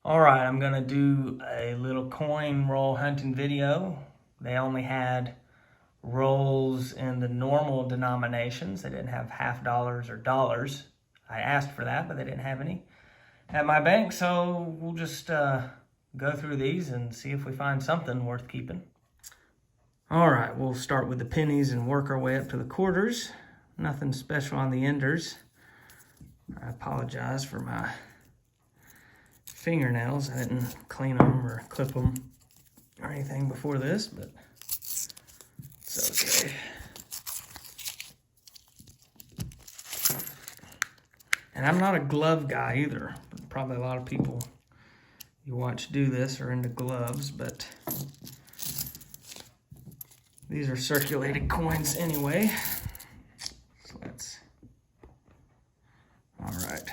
All right, I'm gonna do a little coin roll hunting video. They only had rolls in the normal denominations. They didn't have half dollars or dollars. I asked for that, but they didn't have any at my bank, so we'll just go through these and see if we find something worth keeping. All right, we'll start with the pennies and work our way up to the quarters. Nothing special on the enders. I apologize for my fingernails. I didn't clean them or clip them or anything before this, but it's okay. And I'm not a glove guy either. Probably a lot of people you watch do this are into gloves, but these are circulated coins anyway. So let's, all right,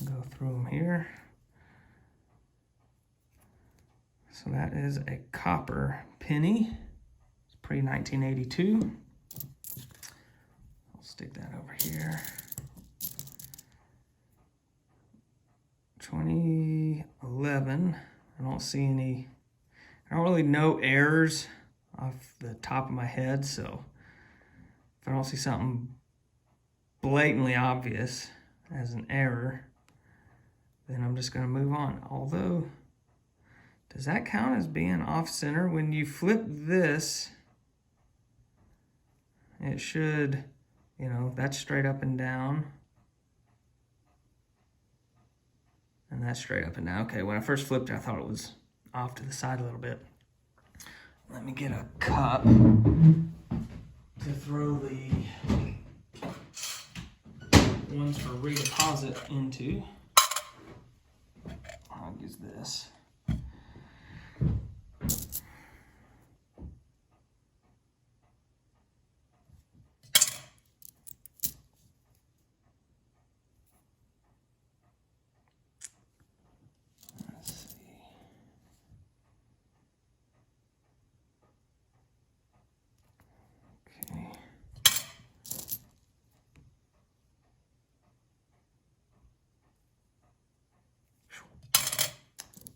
go through them here. So that is a copper penny. It's pre-1982. I'll stick that over here. 2011. I don't see any, I don't really know errors off the top of my head, so if I don't see something blatantly obvious as an error, then I'm just gonna move on. Although, does that count as being off center? When you flip this, it should, that's straight up and down. And that's straight up and down. Okay, when I first flipped it, I thought it was off to the side a little bit. Let me get a cup to throw the ones for redeposit into. I'll use this.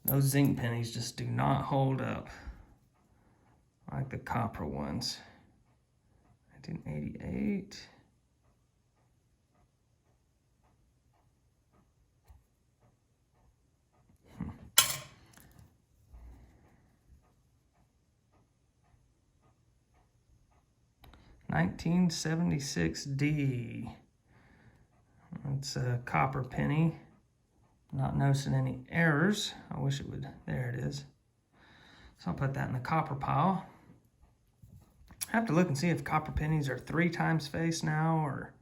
Those zinc pennies just do not hold up like the copper ones. 1988. $1976D. It's a copper penny. Not noticing any errors. I wish it would. There it is. So I'll put that in the copper pile. I have to look and see if copper pennies are 3 times face now or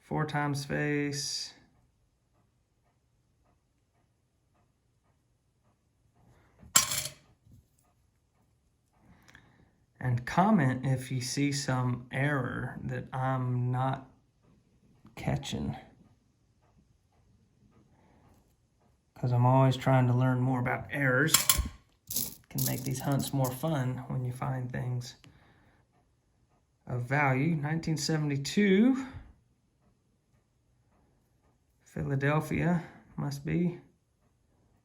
4 times face. And comment if you see some error that I'm not catching. Because I'm always trying to learn more about errors. Can make these hunts more fun when you find things of value. 1972. Philadelphia must be.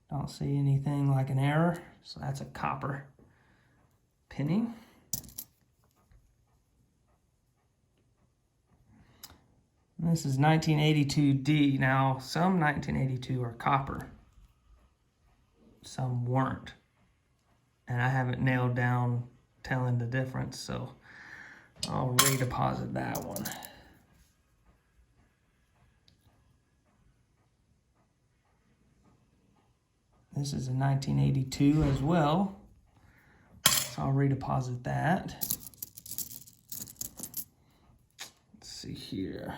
Don't see anything like an error. So that's a copper penny. This is 1982D. Now, some 1982 are copper. Some weren't. And I haven't nailed down telling the difference, so I'll redeposit that one. This is a 1982 as well, so I'll redeposit that. Let's see here.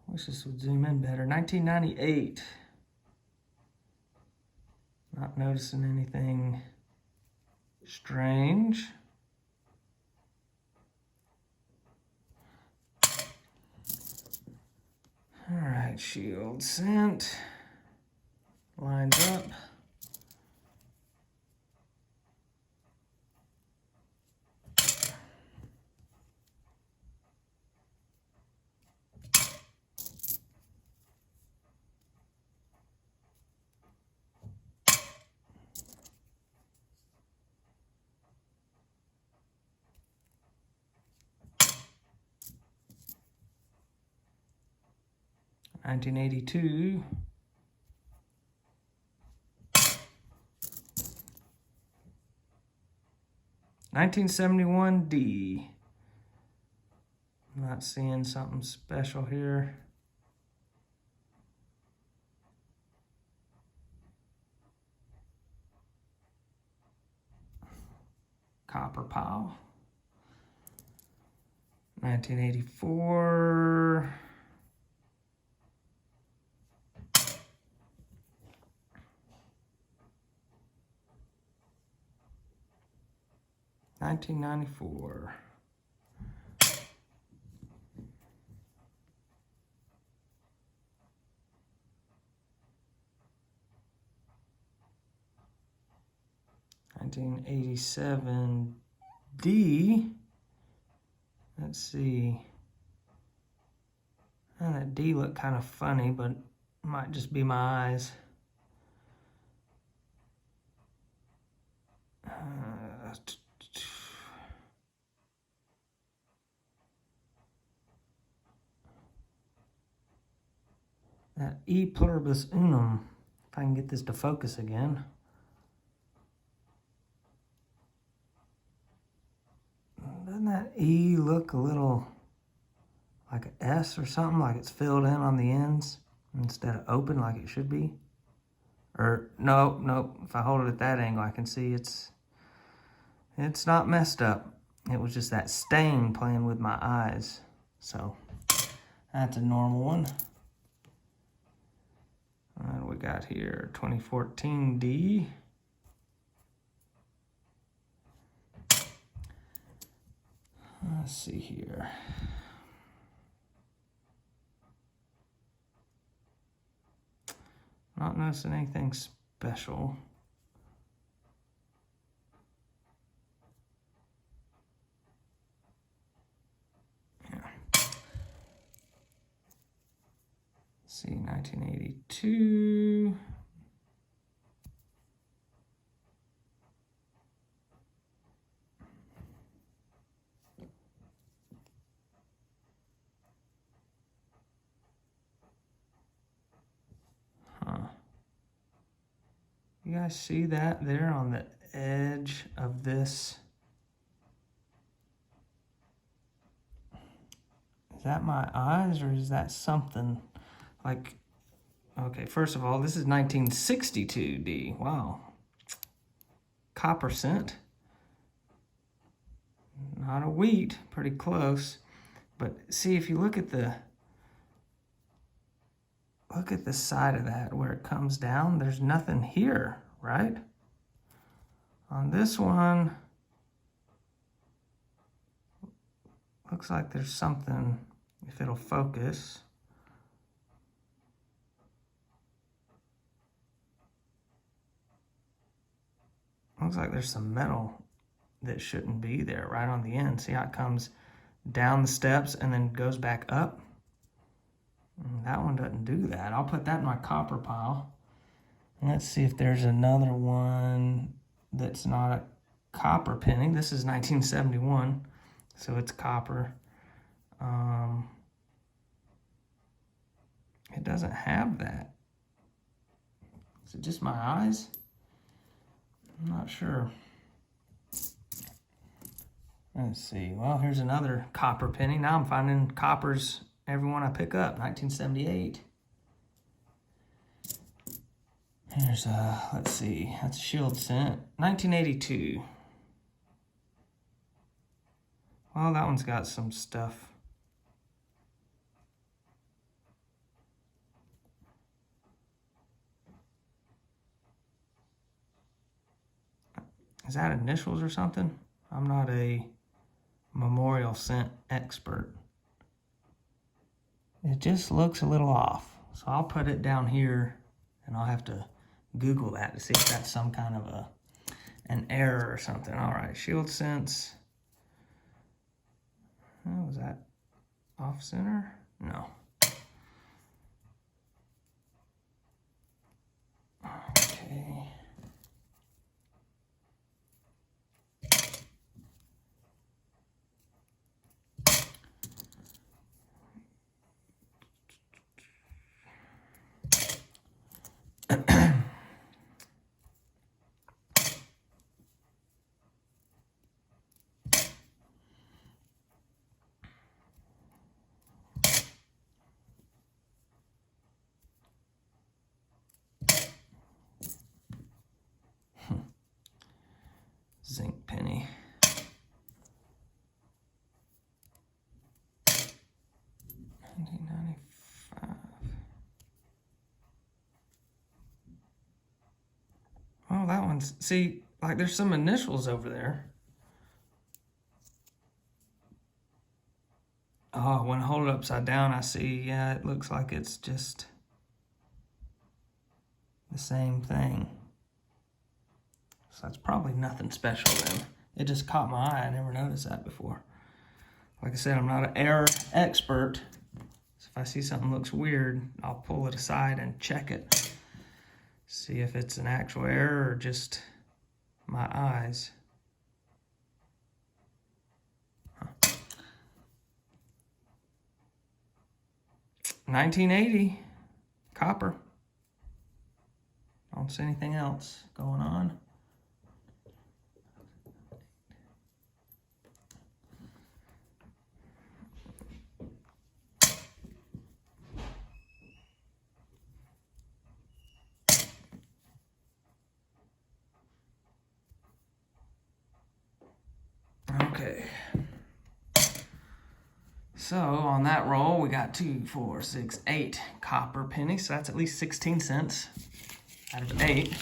Wish this would zoom in better. 1998. Not noticing anything strange. All right, shield scent. Lines up. 1982. 1971 D. I'm not seeing something special here. Copper pile. 1984. 1994. $1987 D. Let's see. And that D looked kind of funny, but it might just be my eyes. That E pluribus unum. If I can get this to focus again. Doesn't that E look a little like an S or something, like it's filled in on the ends instead of open like it should be? Or nope. If I hold it at that angle, I can see it's not messed up. It was just that stain playing with my eyes. So that's a normal one. And we got here 2014 D. Let's see here. Not noticing anything special. Yeah. Let's see, 1982. You guys see that there on the edge of this? Is that my eyes or is that something? Like, okay, first of all, this is 1962 D. Wow. Copper cent. Not a wheat, pretty close. But see, if you look at the side of that where it comes down, there's nothing here, right? On this one, looks like there's something, if it'll focus. Looks like there's some metal that shouldn't be there right on the end. See how it comes down the steps and then goes back up? That one doesn't do that. I'll put that in my copper pile. And let's see if there's another one that's not a copper penny. This is 1971, so it's copper. It doesn't have that. Is it just my eyes? I'm not sure. Let's see. Well, here's another copper penny. Now I'm finding coppers every one I pick up. 1978. Here's let's see. That's a shield cent. 1982. Well, that one's got some stuff. Is that initials or something? I'm not a memorial cent expert. It just looks a little off. So I'll put it down here and I'll have to Google that to see if that's some kind of an error or something. All right, shield cents. Oh, was that off center? No. Okay. that one's, see, like there's some initials over there. Oh, when I hold it upside down, I see, yeah, it looks like it's just the same thing. So that's probably nothing special then. It just caught my eye. I never noticed that before. Like I said, I'm not an error expert. So if I see something looks weird, I'll pull it aside and check it. See if it's an actual error or just my eyes. 1980, copper. Don't see anything else going on. Okay. So on that roll, we got 2, 4, 6, 8 copper pennies. So that's at least 16 cents out of 8.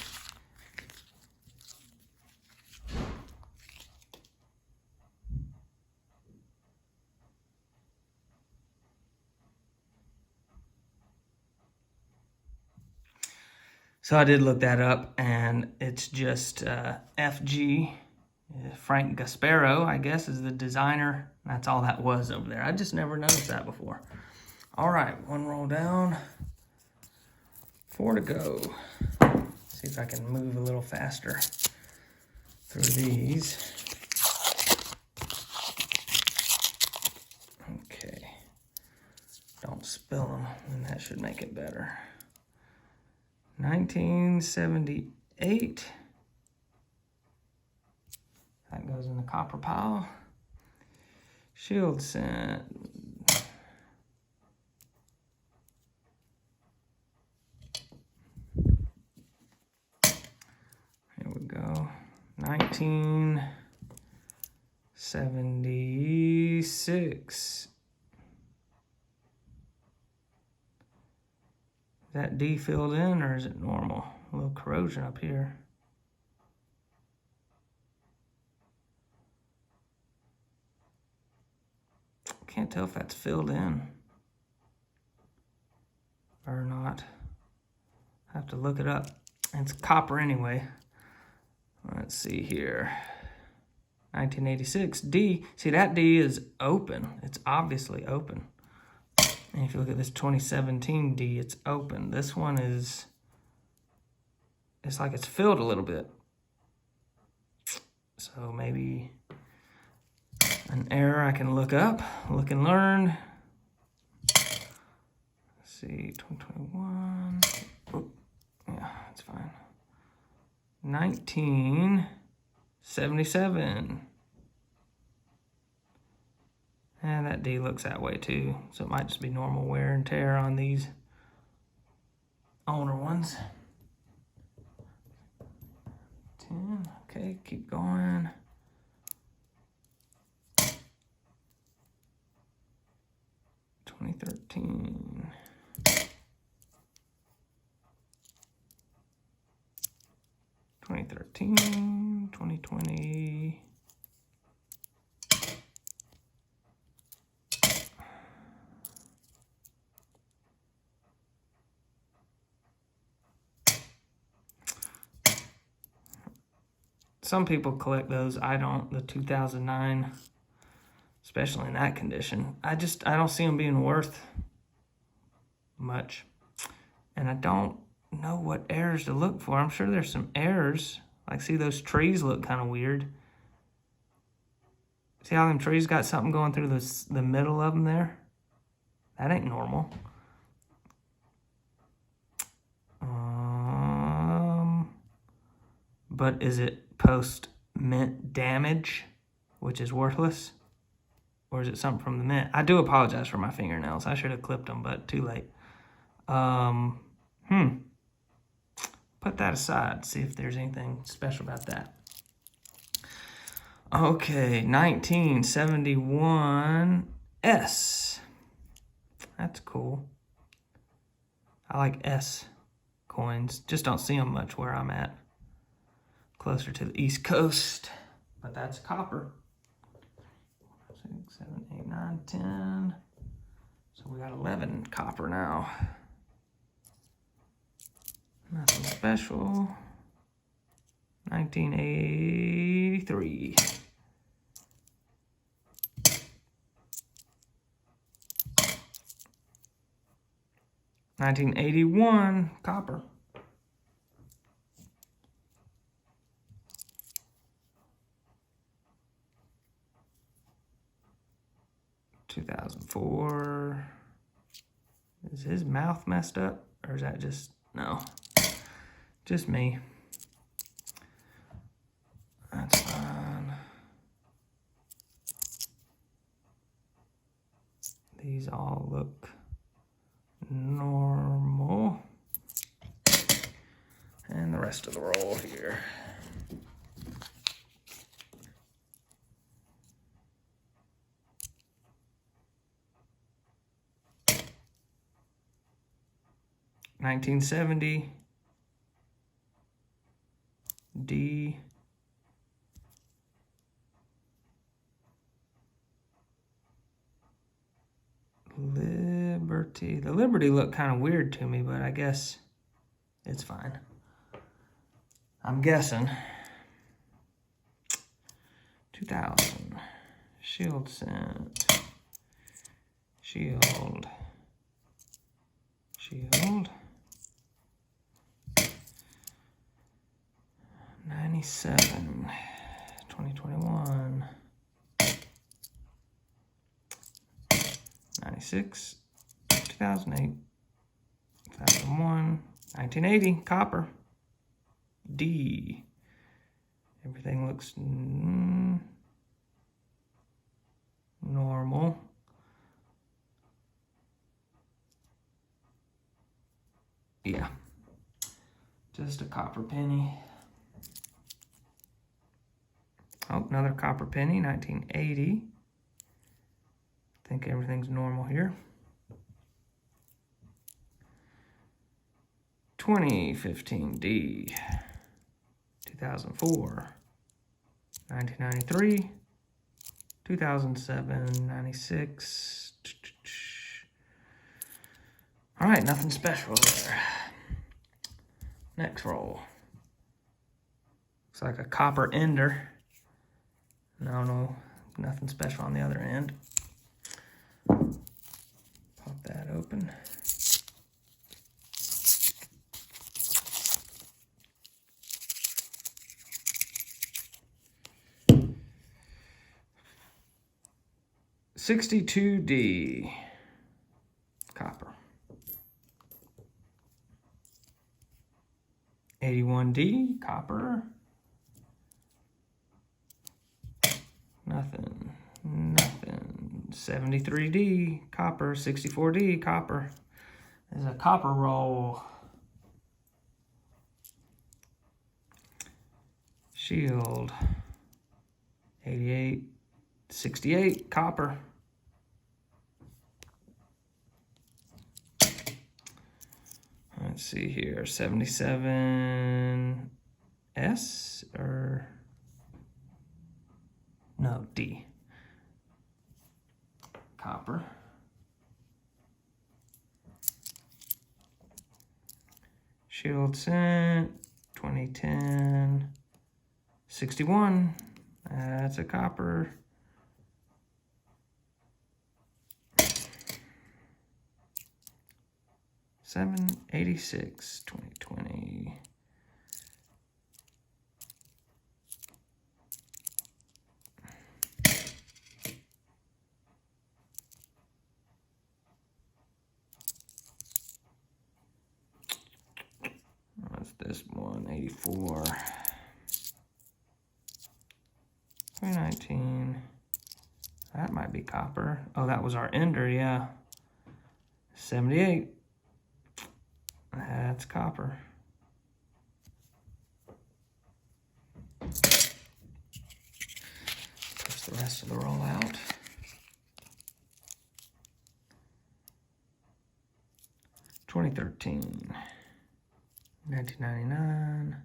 So I did look that up, and it's just FG. Frank Gasparo, I guess, is the designer. That's all that was over there. I just never noticed that before. All right, one roll down. 4 to go. See if I can move a little faster through these. Okay. Don't spill them, and that should make it better. 1978. That goes in the copper pile. Shield cent. Here we go. 1976. Is that D filled in or is it normal? A little corrosion up here. Can't tell if that's filled in or not. I have to look it up. It's copper anyway. Let's see here. 1986 D. See, that D is open. It's obviously open. And if you look at this 2017 D, it's open. This one is, it's like it's filled a little bit. So maybe an error I can look up, look and learn. Let's see, 2021. Oh, yeah, that's fine. 1977. And that D looks that way too. So it might just be normal wear and tear on these older ones. 10, okay, keep going. 2013. 2013, 2020. Some people collect those. I don't. The 2009, especially in that condition. I don't see them being worth much. And I don't know what errors to look for. I'm sure there's some errors. Like, see, those trees look kind of weird. See how them trees got something going through the middle of them there? That ain't normal. But is it post-mint damage, which is worthless? Or is it something from the mint? I do apologize for my fingernails. I should have clipped them, but too late. Put that aside, see if there's anything special about that. Okay, 1971 S. That's cool. I like S coins. Just don't see them much where I'm at. closer to the East Coast, but that's copper. 6, 7, 8, 9, 10. So we got 11 copper now. Nothing special. 1983. $1981 copper. $2004. Is his mouth messed up, or is that just no? Just me. That's fine. These all look normal. And the rest of the roll here. $1970 D. Liberty. The Liberty looked kind of weird to me, but I guess it's fine. I'm guessing. 2000. Shield Scent. Shield. 97. 2021. 96. 2008. 2001. 1980. Copper. D. Everything looks normal. Yeah. Just a copper penny. Oh, another copper penny, 1980. I think everything's normal here. 2015 D. 2004. 1993. 2007. 96. All right, nothing special there. Next roll. Looks like a copper ender. No, nothing special on the other end. Pop that open. $62D copper. 81D copper. Nothing. 73D copper. 64D copper. There's a copper roll. Shield. 88. 68 copper. Let's see here, 77 S or no, D. Copper. Shield Scent, 2010, 61. That's a copper. $786, 2020. What's this one? 84. 2019. That might be copper. Oh, that was our ender, yeah. 78. That's copper. Push the rest of the roll out. $2013, 1999,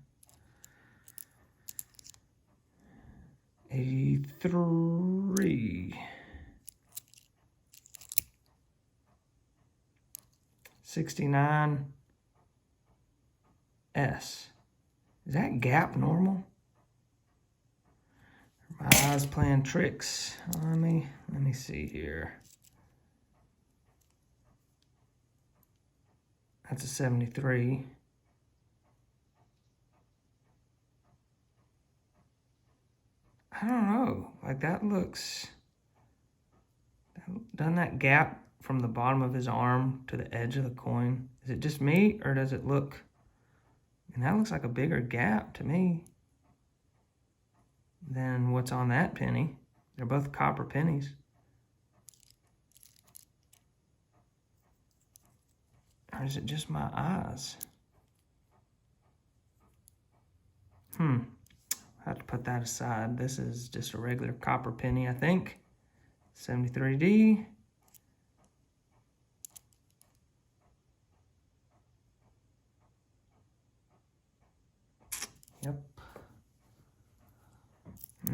83. 69 S. Is that gap normal? My eyes playing tricks on me. Let me see here. That's a 73. I don't know. Like that looks. Doesn't that gap from the bottom of his arm to the edge of the coin? Is it just me, or does it look? And that looks like a bigger gap to me than what's on that penny. They're both copper pennies. Or is it just my eyes? I have to put that aside. This is just a regular copper penny, I think. 73D. Yep.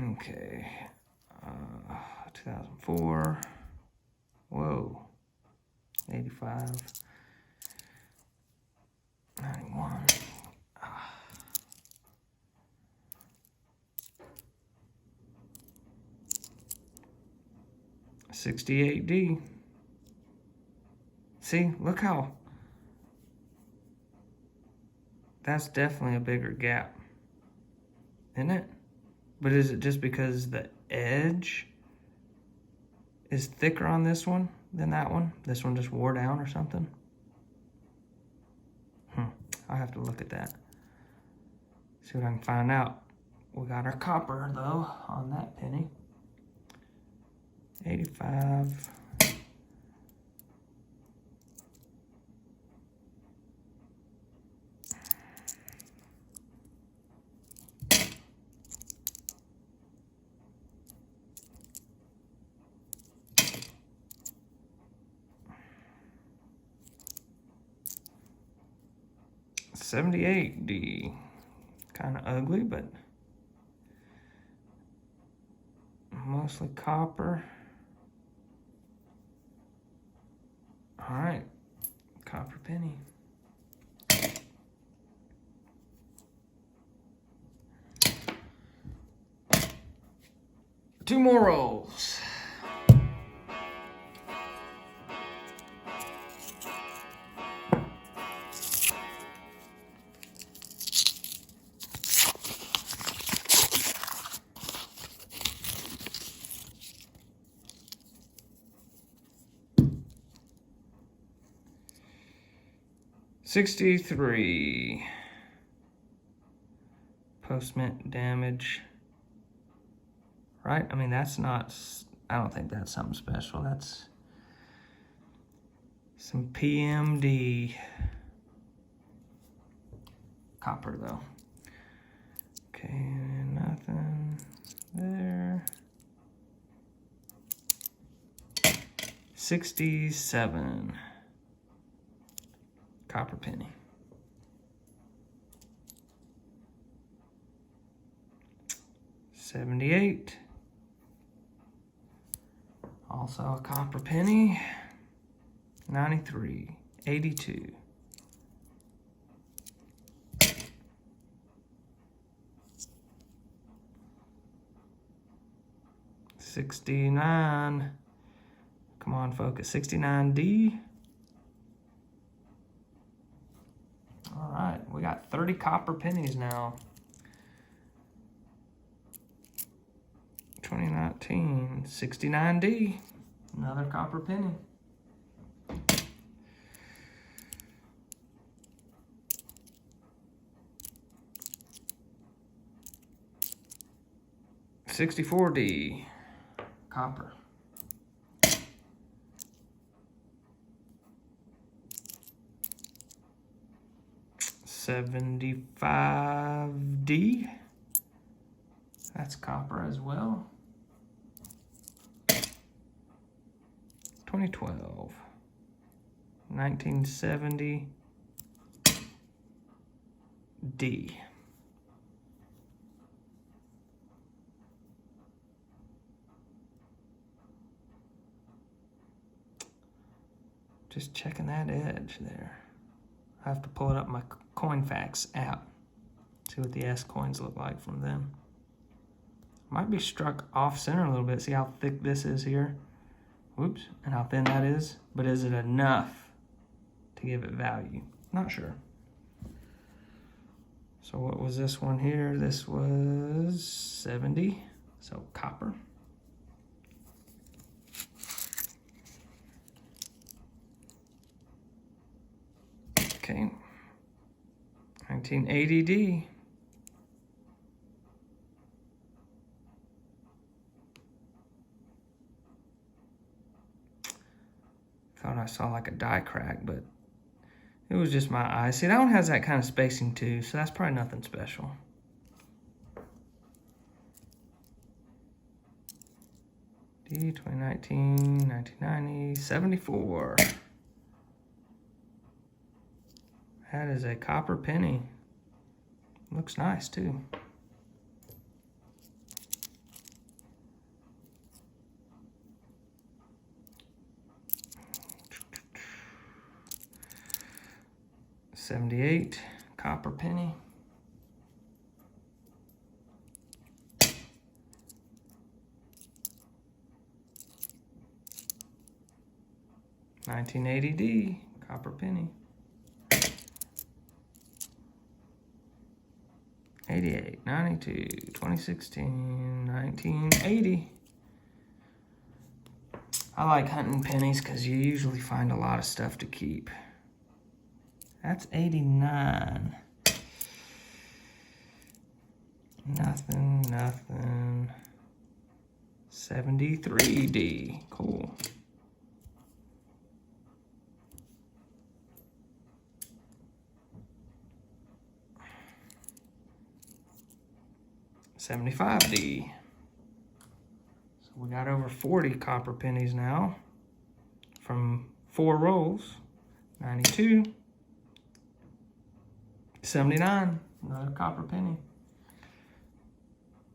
Okay. 2004. Whoa. 85. 91. 68D. See, look how. That's definitely a bigger gap, isn't it? But is it just because the edge is thicker on this one than that one? This one just wore down or something? I'll have to look at that. See what I can find out. We got our copper, though, on that penny. 85. $78D. Kind of ugly, but mostly copper. All right, copper penny. Two more rolls. $63. Post-mint damage. Right? I mean, that's not, I don't think that's something special. That's some PMD. Copper, though. Okay, nothing there. 67. Copper penny. $78. Also a copper penny. 93. 82. $69. Come on, focus. $69D. All right, we got 30 copper pennies now. 2019, $69D. Another copper penny. $64D. Copper. $75D. That's copper as well. 2012. 1970 D. Just checking that edge there. I have to pull it up my CoinFacts app. See what the S coins look like from them. Might be struck off center a little bit. See how thick this is here? Whoops, and how thin that is. But is it enough to give it value? Not sure. So what was this one here? This was 70, so copper. Okay, 1980D. Thought I saw like a die crack, but it was just my eye. See, that one has that kind of spacing too, so that's probably nothing special. D 2019, 1990, 74. That is a copper penny. Looks nice too. $78 copper penny. $1980D copper penny. 88, 92, 2016, 1980. I like hunting pennies because you usually find a lot of stuff to keep. That's 89. Nothing, nothing. 73D, cool. $75D. So we got over 40 copper pennies now from 4 rolls. 92. 79, another copper penny.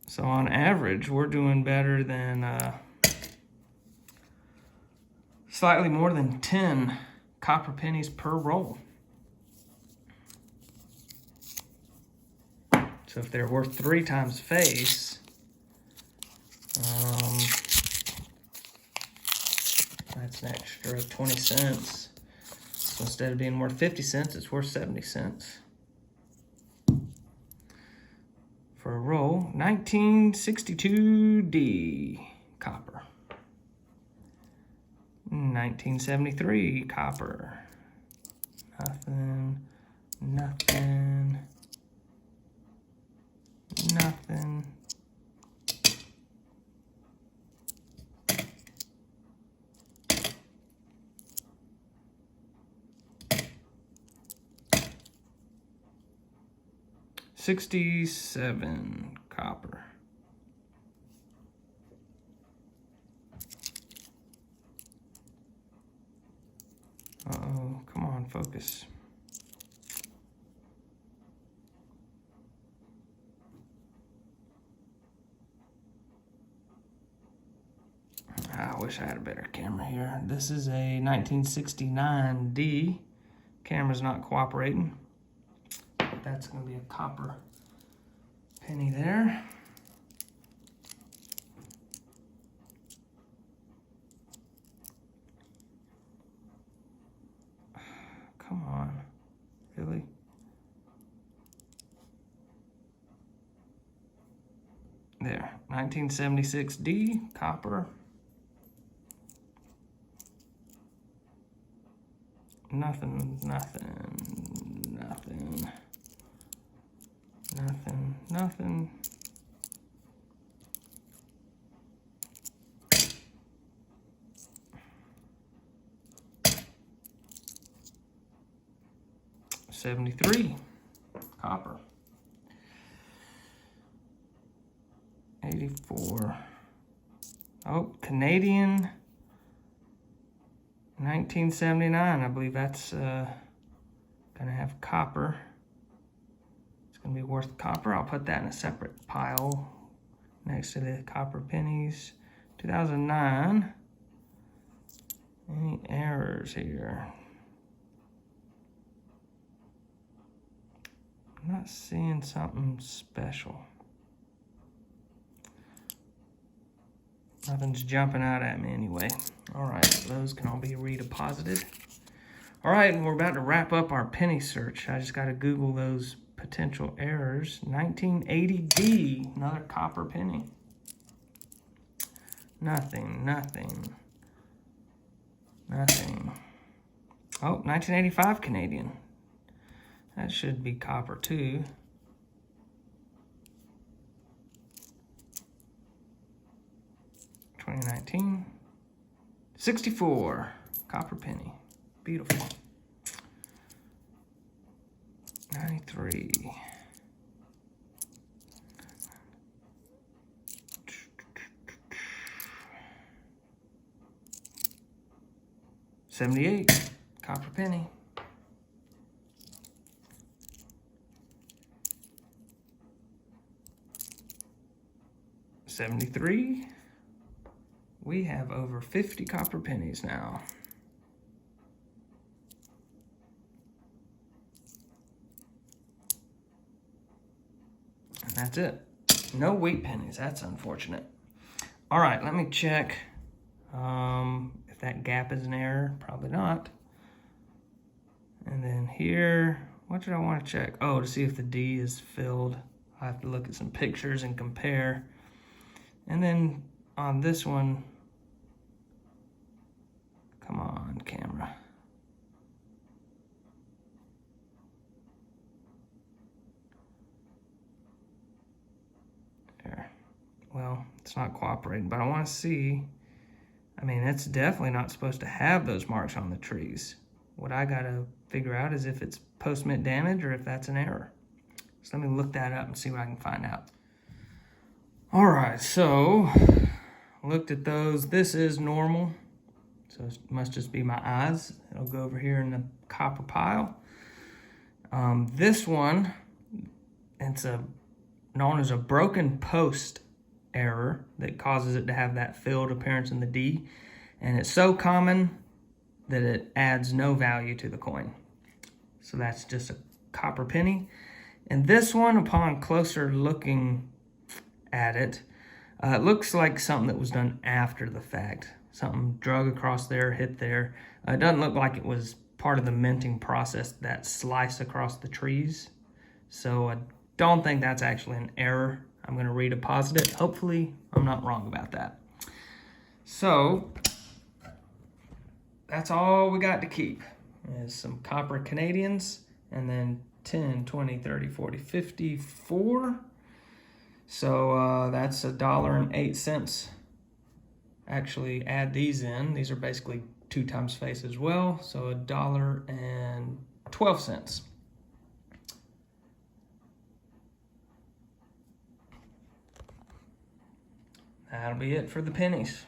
So on average, we're doing better than slightly more than 10 copper pennies per roll. So if they're worth 3 times face, that's an extra 20 cents. So instead of being worth 50 cents, it's worth 70 cents. For a roll, 1962D copper. 1973 copper. Nothing, nothing, nothing. $67 copper. Uh-oh, come on, focus. I wish I had a better camera here. This is a 1969D. Camera's not cooperating. That's going to be a copper penny there. Come on, really? There, 1976D, copper. Nothing, nothing, nothing. Nothing, nothing. $73 copper. 84. Oh, Canadian 1979. I believe that's gonna have copper. Gonna be worth copper. I'll put that in a separate pile next to the copper pennies. 2009 Any errors here? I'm not seeing something special. Nothing's jumping out at me anyway. All right, those can all be redeposited. All right, and we're about to wrap up our penny search. I just got to Google those potential errors. 1980D, another copper penny. Nothing, nothing, nothing. Oh, 1985 Canadian. That should be copper too. $2019. 64, copper penny. Beautiful. 93. $78, copper penny. $73. We have over 50 copper pennies now. And that's it. No wheat pennies. That's unfortunate. All right, let me check if that gap is an error. Probably not. And then here, what did I want to check? Oh, to see if the D is filled. I have to look at some pictures and compare. And then on this one, come on, camera. There. Well, it's not cooperating, but I want to see. I mean, it's definitely not supposed to have those marks on the trees. What I got to figure out is if it's post-mint damage or if that's an error. So let me look that up and see what I can find out. All right, so looked at those. This is normal, so it must just be my eyes. It'll go over here in the copper pile. This one, it's known as a broken post error that causes it to have that filled appearance in the D, and it's so common that it adds no value to the coin. So that's just a copper penny. And this one, upon closer looking at it, it looks like something that was done after the fact. Something drug across there, hit there. It doesn't look like it was part of the minting process, that slice across the trees. So I don't think that's actually an error. I'm going to redeposit it. Hopefully I'm not wrong about that. So that's all we got to keep is some copper Canadians, and then 10, 20, 30, 40, 54. So that's $1.08. Actually add these in. These are basically 2 times face as well. So $1.12. That'll be it for the pennies.